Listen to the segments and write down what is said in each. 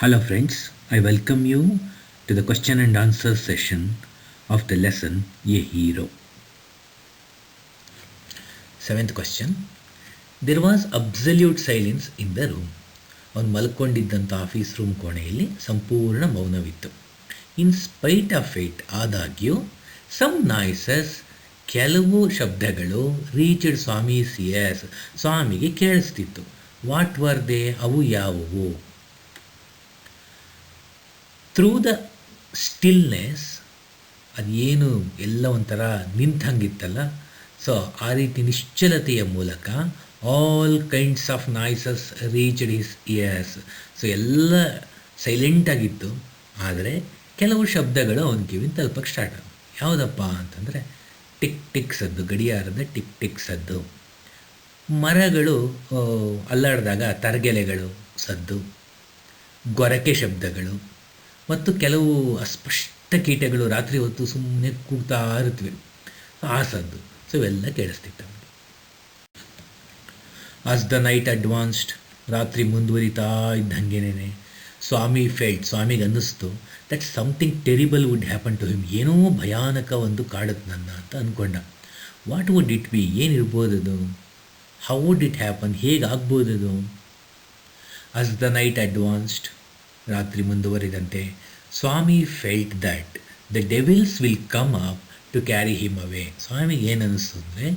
Hello friends, I welcome you to the question and answer session of the lesson A Hero. Seventh question. There was absolute silence in the room. ಅವನು ಮಲ್ಕೊಂಡಿದ್ದಂಥ office room ಕೋಣೆಯಲ್ಲಿ ಸಂಪೂರ್ಣ ಮೌನವಿತ್ತು. In spite of it ಆದಾಗ್ಯೂ some noises ಕೆಲವು ಶಬ್ದಗಳು reached Swami's years ಸ್ವಾಮಿಗೆ ಕೇಳಿಸ್ತಿತ್ತು. What were they? ಅವು ಯಾವುವು? Through the stillness, ಅದೇನು ಎಲ್ಲ ಒಂಥರ ನಿಂತಂಗಿತ್ತಲ್ಲ, ಸೊ ಆ ರೀತಿ ನಿಶ್ಚಲತೆಯ ಮೂಲಕ all kinds of noises reached his years. So ಎಲ್ಲ ಸೈಲೆಂಟಾಗಿತ್ತು, ಆದರೆ ಕೆಲವು ಶಬ್ದಗಳು ಅವನ ಕಿವಿನ ತಲುಪಕ್ಕೆ ಸ್ಟಾರ್ಟ್ ಆಗ. ಯಾವುದಪ್ಪ ಅಂತಂದರೆ ಟಿಕ್ ಟಿಕ್ ಸದ್ದು, ಗಡಿಯಾರದ ಟಿಕ್ ಟಿಕ್ ಸದ್ದು, ಮರಗಳು ಅಲ್ಲಾಡಿದಾಗ ತರಗೆಲೆಗಳು ಸದ್ದು, ಗೊರಕೆ ಶಬ್ದಗಳು, ಮತ್ತು ಕೆಲವು ಅಸ್ಪಷ್ಟ ಕೀಟಗಳು ರಾತ್ರಿ ಹೊತ್ತು ಸುಮ್ಮನೆ ಕೂಗ್ತಾ ಇರುತ್ತವೆ, ಆ ಸದ್ದು. ಸೊ ಇವೆಲ್ಲ ಕೇಳಿಸ್ತಿತ್ತು. ಆಸ್ ದ ನೈಟ್ ಅಡ್ವಾನ್ಸ್ಡ್, ರಾತ್ರಿ ಮುಂದುವರಿತಾ ಇದ್ದಂಗೆನೇ ಸ್ವಾಮಿಗೆ ಅನ್ನಿಸ್ತು that something terrible would happen to him. ಏನೋ ಭಯಾನಕ ಒಂದು ಕಾಡುತ್ತೆ ನನ್ನ ಅಂತ ಅಂದ್ಕೊಂಡ. What would it be? ಏನಿರ್ಬೋದದು? How would it happen? ಹೇಗಾಗ್ಬೋದದು? ಆಸ್ ದ ನೈಟ್ ಅಡ್ವಾನ್ಸ್ಡ್, ರಾತ್ರಿ ಮುಂದುವರಿದಂತೆ, Swami felt that the devils will come up to carry him away. ಸ್ವಾಮಿಗೆ ಏನು ಅನ್ನಿಸ್ತು ಅಂದರೆ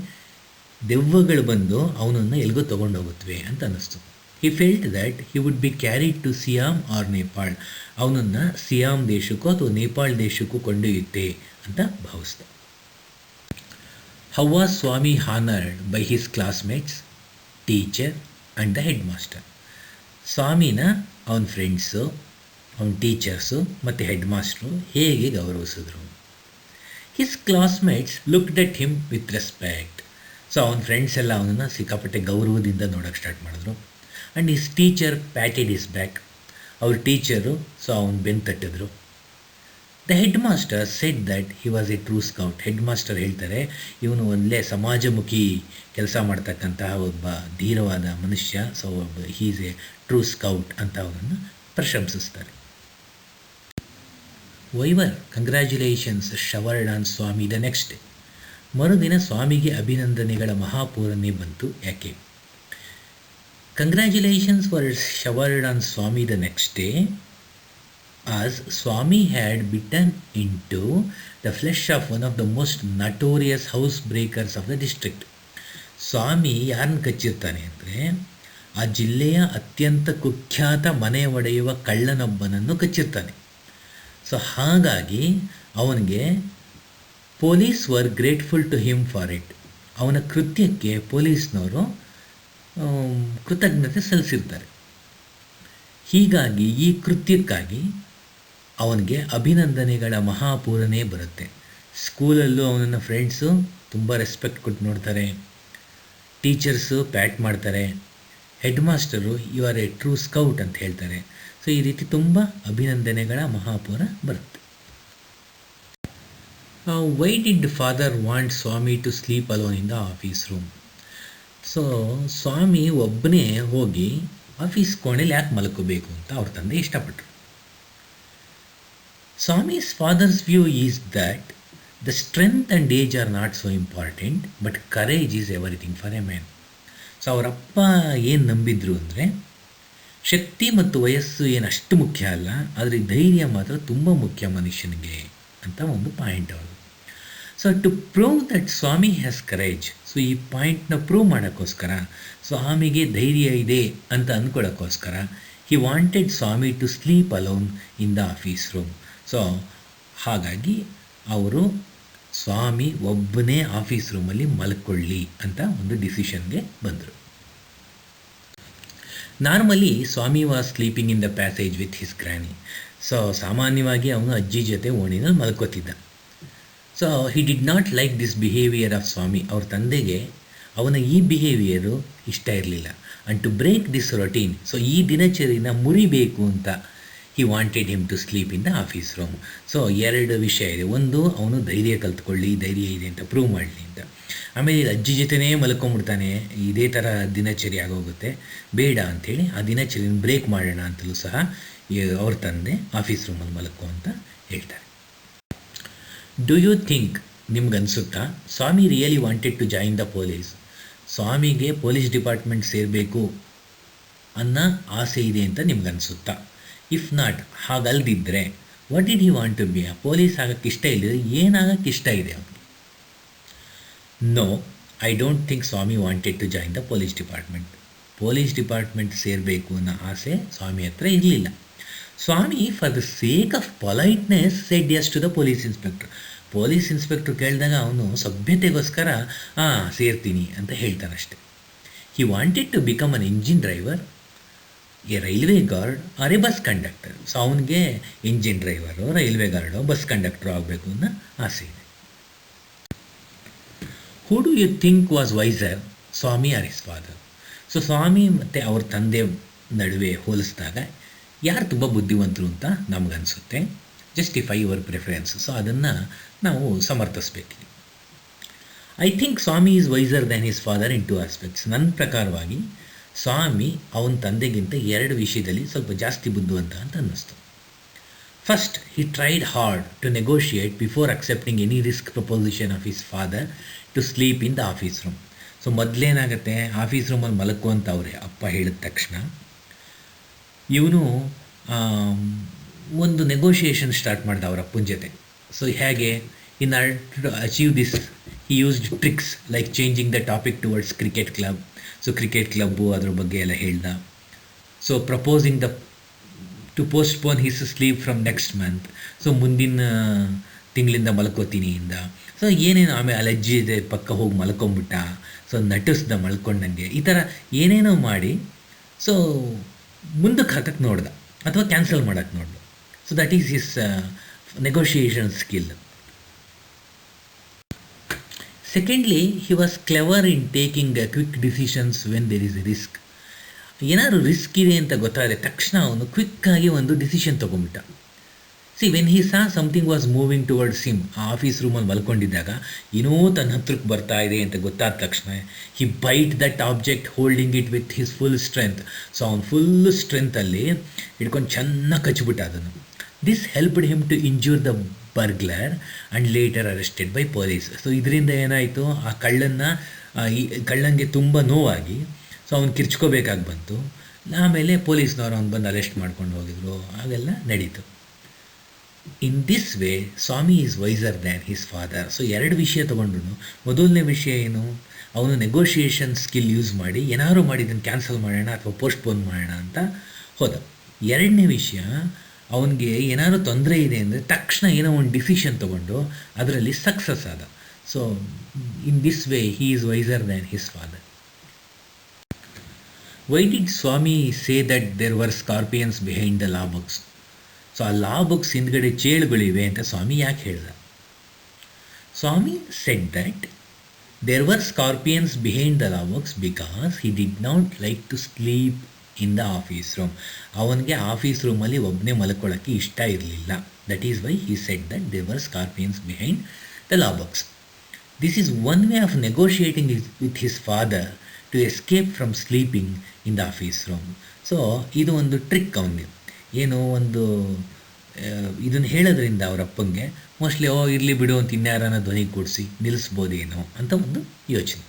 ದೆವ್ವಗಳು ಬಂದು ಅವನನ್ನು ಎಲ್ಗೋ ತೊಗೊಂಡೋಗುತ್ತವೆ ಅಂತ ಅನ್ನಿಸ್ತು. He felt that he would be carried to Siam or Nepal. ಅವನನ್ನು ಸಿಯಾಮ್ ದೇಶಕ್ಕೂ ಅಥವಾ ನೇಪಾಳ್ ದೇಶಕ್ಕೂ ಕೊಂಡೊಯ್ಯುತ್ತೆ ಅಂತ ಭಾವಿಸ್ದ. How was Swami honoured by his classmates, teacher and the head master. ಸ್ವಾಮಿನ ಅವನ ಫ್ರೆಂಡ್ಸು, ಅವನ ಟೀಚರ್ಸು ಮತ್ತು ಹೆಡ್ ಮಾಸ್ಟ್ರು ಹೇಗೆ ಗೌರವಿಸಿದ್ರು? His classmates looked at him with respect. So ಅವನ ಫ್ರೆಂಡ್ಸ್ ಎಲ್ಲ ಅವನನ್ನು ಸಿಕ್ಕಾಪಟ್ಟೆ ಗೌರವದಿಂದ ನೋಡೋಕ್ಕೆ ಸ್ಟಾರ್ಟ್ ಮಾಡಿದ್ರು. And his teacher patted his back. ಅವ್ರ ಟೀಚರು ಸೊ ಅವನು ಬೆನ್ನು ತಟ್ಟಿದ್ರು. The head master said that he was a true scout. Head master ಹೇಳ್ತಾರೆ, ಇವನು ಒಳ್ಳೆ ಸಮಾಜಮುಖಿ ಕೆಲಸ ಮಾಡ್ತಕ್ಕಂತಹ ಒಬ್ಬ ಧೀರವಾದ ಮನುಷ್ಯ. So he is a true scout ಅಂತ ಅವರನ್ನು ಪ್ರಶಂಸಿಸ್ತಾರೆ. Why were congratulations showered on Swami the next day. ಮರುದಿನ ಸ್ವಾಮಿಗೆ ಅಭಿನಂದನೆಗಳ ಮಹಾಪೂರನೇ ಬಂತು. ಯಾಕೆ? Congratulations were showered on Swami the next day as Swami had bitten into the flesh of one of the most notorious housebreakers of the district. ಸ್ವಾಮಿ ಯಾರನ್ನು ಕಚ್ಚಿರ್ತಾನೆ ಅಂದರೆ ಆ ಜಿಲ್ಲೆಯ ಅತ್ಯಂತ ಕುಖ್ಯಾತ ಮನೆ ಒಡೆಯುವ ಕಳ್ಳನೊಬ್ಬನನ್ನು ಕಚ್ಚಿರ್ತಾನೆ. ಸೊ ಹಾಗಾಗಿ ಅವನಿಗೆ police were grateful to him for it. ಅವನ ಕೃತ್ಯಕ್ಕೆ ಪೊಲೀಸ್ನವರು ಕೃತಜ್ಞತೆ ಸಲ್ಲಿಸಿರ್ತಾರೆ. ಹೀಗಾಗಿ ಈ ಕೃತ್ಯಕ್ಕಾಗಿ ಅವನಿಗೆ ಅಭಿನಂದನೆಗಳ ಮಹಾಪೂರನೇ ಬರುತ್ತೆ. ಸ್ಕೂಲಲ್ಲೂ ಅವನನ್ನು ಫ್ರೆಂಡ್ಸು ತುಂಬ ರೆಸ್ಪೆಕ್ಟ್ ಕೊಟ್ಟು ನೋಡ್ತಾರೆ, ಟೀಚರ್ಸು ಪ್ಯಾಟ್ ಮಾಡ್ತಾರೆ, head master you are a true scout ಅಂತ ಹೇಳ್ತಾರೆ. ಸೊ ಈ ರೀತಿ ತುಂಬ ಅಭಿನಂದನೆಗಳ ಮಹಾಪೂರ ಬರುತ್ತೆ. Why did father want Swami to sleep alone in the office room? So Swami ಒಬ್ಬನೇ ಹೋಗಿ ಆಫೀಸ್ ಕೋಣೆಲಿ ಯಾಕೆ ಮಲ್ಕೋಬೇಕು ಅಂತ ಅವ್ರ ತಂದೆ ಇಷ್ಟಪಟ್ಟರು. Swami's father's view is that the strength and age are not so important, but courage is everything for a man. So ಅವರಪ್ಪ ಏನು ನಂಬಿದ್ರು ಅಂದರೆ ಶಕ್ತಿ ಮತ್ತು ವಯಸ್ಸು ಏನು ಅಷ್ಟು ಮುಖ್ಯ ಅಲ್ಲ, ಆದರೆ ಧೈರ್ಯ ಮಾತ್ರ ತುಂಬ ಮುಖ್ಯ ಮನುಷ್ಯನಿಗೆ ಅಂತ ಒಂದು ಪಾಯಿಂಟ್ ಅವರು. So to prove that Swami has courage, so ಈ ಪಾಯಿಂಟ್ನ ಪ್ರೂವ್ ಮಾಡೋಕ್ಕೋಸ್ಕರ, ಸ್ವಾಮಿಗೆ ಧೈರ್ಯ ಇದೆ ಅಂತ ಅಂದ್ಕೊಳ್ಳೋಕ್ಕೋಸ್ಕರ, he wanted Swami to sleep alone in the office room. So ಹಾಗಾಗಿ ಅವರು ಸ್ವಾಮಿ ಒಬ್ಬನೇ ಆಫೀಸ್ ರೂಮಲ್ಲಿ ಮಲ್ಕೊಳ್ಳಿ ಅಂತ ಒಂದು ಡಿಸಿಷನ್ಗೆ ಬಂದರು. Normally Swami was sleeping in the passage with his granny. So ಸಾಮಾನ್ಯವಾಗಿ ಅವನು ಅಜ್ಜಿ ಜೊತೆ ಓಣಿನಲ್ಲಿ ಮಲ್ಕೋತಿದ್ದ. So he did not like this behaviour of Swami. ಅವ್ರ ತಂದೆಗೆ ಅವನ ಈ ಬಿಹೇವಿಯರು ಇಷ್ಟ ಇರಲಿಲ್ಲ. And to break this routine, so ಈ ದಿನಚರಿನ ಮುರಿಬೇಕು ಅಂತ he wanted him to sleep in the office room. So ಎರಡು ವಿಷಯ ಇದೆ. ಒಂದು, ಅವನು ಧೈರ್ಯ ಕಲ್ತ್ಕೊಳ್ಳಿ, ಧೈರ್ಯ ಇದೆ ಅಂತ ಪ್ರೂವ್ ಮಾಡಲಿ ಅಂತ. ಆಮೇಲೆ ಇದು ಅಜ್ಜಿ ಜೊತೆನೇ ಮಲ್ಕೊಂಡ್ಬಿಡ್ತಾನೆ, ಇದೇ ಥರ ದಿನಚರಿ ಆಗೋಗುತ್ತೆ, ಬೇಡ ಅಂಥೇಳಿ ಆ ದಿನಚರಿನ ಬ್ರೇಕ್ ಮಾಡೋಣ ಅಂತಲೂ ಸಹ ಅವ್ರ ತಂದೆ ಆಫೀಸ್ ರೂಮಲ್ಲಿ ಮಲ್ಕೋ ಅಂತ ಹೇಳ್ತಾರೆ. ಡು ಯು ಥಿಂಕ್, ನಿಮ್ಗನ್ಸುತ್ತಾ Swami really wanted to join the police? ಸ್ವಾಮಿಗೆ ಪೊಲೀಸ್ ಡಿಪಾರ್ಟ್ಮೆಂಟ್ ಸೇರಬೇಕು ಅನ್ನೋ ಆಸೆ ಇದೆ ಅಂತ ನಿಮ್ಗನ್ಸುತ್ತಾ? ಇಫ್ ನಾಟ್, ಹಾಗಲ್ದಿದ್ದರೆ what did he want to be? Police ಆಗೋಕ್ಕೆ ಇಷ್ಟ ಇಲ್ಲದೆ ಏನಾಗೋಕ್ಕೆ ಇಷ್ಟ ಇದೆ ಅವನಿಗೆ? No, I don't think Swami wanted to join the police department. Police department ಸೇರಬೇಕು ಅನ್ನೋ ಆಸೆ ಸ್ವಾಮಿ ಹತ್ರ ಇರಲಿಲ್ಲ. Swami for the sake of politeness said yes to the police inspector. Police inspector ಕೇಳಿದಾಗ ಅವನು ಸಭ್ಯತೆಗೋಸ್ಕರ ಸೇರ್ತೀನಿ ಅಂತ ಹೇಳ್ತಾನಷ್ಟೆ. He wanted to become an engine driver, a railway guard or a bus conductor. So ಅವನಿಗೆ engine driver, railway guard, bus conductor ಆಗಬೇಕು ಅನ್ನೋ ಆಸೆ ಇದೆ. Who do you think was wiser, Swami or his father? So Swami ಮತ್ತು ಅವ್ರ ತಂದೆ ನಡುವೆ ಹೋಲಿಸಿದಾಗ ಯಾರು ತುಂಬ ಬುದ್ಧಿವಂತರು ಅಂತ ನಮಗನ್ಸುತ್ತೆ. Justify your preference. ಸೊ ಅದನ್ನು ನಾವು ಸಮರ್ಥಿಸ್ಬೇಕು. I think Swami is wiser than his father in 2 aspects. ನನ್ನ ಪ್ರಕಾರವಾಗಿ ಸ್ವಾಮಿ ಅವನ ತಂದೆಗಿಂತ 2 ವಿಷಯದಲ್ಲಿ ಸ್ವಲ್ಪ ಜಾಸ್ತಿ ಬುದ್ಧಿವಂತ ಅಂತ ಅನ್ನಿಸ್ತು. First, he tried hard to negotiate before accepting any risk proposition of his father to sleep in the office room. So ಮೊದಲೇನಾಗುತ್ತೆ, ಆಫೀಸ್ ರೂಮಲ್ಲಿ ಮಲಕು ಅಂತ ಅವ್ರೆ ಅಪ್ಪ ಹೇಳಿದ ತಕ್ಷಣ ಇವನು ಒಂದು ನೆಗೋಷಿಯೇಷನ್ ಸ್ಟಾರ್ಟ್ ಮಾಡ್ದ ಅವ್ರ ಅಪ್ಪನ ಜೊತೆ. ಸೊ ಹೇಗೆ, in order to achieve this he used tricks like changing the topic towards cricket club. So cricket club ಅದ್ರ ಬಗ್ಗೆ ಎಲ್ಲ ಹೇಳ್ದ. So proposing to postpone his sleep from next month. So ಮುಂದಿನ ತಿಂಗಳಿಂದ ಮಲ್ಕೋತೀನಿ ಇಂದ. ಸೊ ಏನೇನು, ಆಮೇಲೆ ಅಲಜ್ಜಿ ಇದೆ ಪಕ್ಕ ಹೋಗಿ ಮಲ್ಕೊಂಬಿಟ್ಟ. ಸೊ ನಟಿಸ್ದ ಮಲ್ಕೊಂಡಂಗೆ, ಈ ಥರ ಏನೇನೋ ಮಾಡಿ ಸೊ ಮುಂದಕ್ಕೆ ಹಾಕಕ್ಕೆ ನೋಡ್ದ ಅಥವಾ ಕ್ಯಾನ್ಸಲ್ ಮಾಡೋಕ್ಕೆ ನೋಡ್ದ. So that is his negotiation skill. Secondly, he was clever in taking quick decisions when there is a risk. ಏನಾದ್ರು ರಿಸ್ಕ್ ಇದೆ ಅಂತ ಗೊತ್ತಾದರೆ ತಕ್ಷಣ ಅವನು ಕ್ವಿಕ್ಕಾಗಿ ಒಂದು ಡಿಸಿಷನ್ ತೊಗೊಂಬಿಟ್ಟ. See, when he saw something was moving towards him, ಆ ಆಫೀಸ್ ರೂಮಲ್ಲಿ ಮಲ್ಕೊಂಡಿದ್ದಾಗ ಏನೋ ತನ್ನ ಹತ್ರಕ್ಕೆ ಬರ್ತಾ ಇದೆ ಅಂತ ಗೊತ್ತಾದ ತಕ್ಷಣ he bit that object holding it with his full strength. So ಅವ್ನು ಫುಲ್ ಸ್ಟ್ರೆಂತಲ್ಲಿ ಹಿಡ್ಕೊಂಡು ಚೆನ್ನಾಗಿ ಕಚ್ಚಿಬಿಟ್ಟ ಅದನ್ನು. This helped him to injure the burglar and later arrested by police. So ಇದರಿಂದ ಏನಾಯಿತು, ಆ ಕಳ್ಳಂಗೆ ತುಂಬ ನೋವಾಗಿ ಸೊ ಅವ್ನು ಕಿರ್ಚ್ಕೋಬೇಕಾಗಿ ಬಂತು. ಆಮೇಲೆ ಪೊಲೀಸ್ನವ್ರು ಅವ್ನು ಬಂದು ಅರೆಸ್ಟ್ ಮಾಡ್ಕೊಂಡು ಹೋಗಿದ್ರು, ಹಾಗೆಲ್ಲ ನಡೀತು. In this way Swami is wiser than his father. So 2 ವಿಷಯ ತೊಗೊಂಡ್ರು. ಮೊದಲನೇ ವಿಷಯ ಏನು, ಅವನು ನೆಗೋಷಿಯೇಷನ್ ಸ್ಕಿಲ್ ಯೂಸ್ ಮಾಡಿ ಏನಾದ್ರು ಮಾಡಿ ಇದನ್ನು ಕ್ಯಾನ್ಸಲ್ ಮಾಡೋಣ ಅಥವಾ ಪೋಸ್ಟ್ಪೋನ್ ಮಾಡೋಣ ಅಂತ ಹೋದ. 2ನೇ ವಿಷಯ, ಅವನಿಗೆ ಏನಾದ್ರು ತೊಂದರೆ ಇದೆ ಅಂದರೆ ತಕ್ಷಣ ಏನೋ ಒಂದು ಡಿಸಿಷನ್ ತೊಗೊಂಡು ಅದರಲ್ಲಿ ಸಕ್ಸಸ್ ಆದ. So in this way he is wiser than his father. Why did Swami say that there were scorpions behind the law books? So ಆ ಲಾ ಬುಕ್ಸ್ ಹಿಂದ್ಗಡೆ ಚೇಳುಗಳಿವೆ ಅಂತ ಸ್ವಾಮಿ ಯಾಕೆ ಹೇಳ್ದ? Swami said that there were scorpions behind the law books because he did not like to sleep in the office room. ಅವನಿಗೆ office ರೂಮಲ್ಲಿ ಒಬ್ಬನೇ ಮಲ್ಕೊಳ್ಳೋಕ್ಕೆ ಇಷ್ಟ ಇರಲಿಲ್ಲ. That is why he said that there were scorpions behind the law books. This is one way of negotiating with his father to escape from sleeping in the office room. So ಇದು ಒಂದು trick ಅವನಿಗೆ. ಏನೋ ಒಂದು ಇದನ್ನು ಹೇಳೋದ್ರಿಂದ ಅವ್ರ ಅಪ್ಪಂಗೆ mostly ಇರಲಿ ಬಿಡು ಅಂತ ಇನ್ಯಾರನ್ನ ಧ್ವನಿ ಕೂಡಿಸಿ ನಿಲ್ಲಿಸ್ಬೋದೇನೋ ಅಂತ ಒಂದು ಯೋಚನೆ.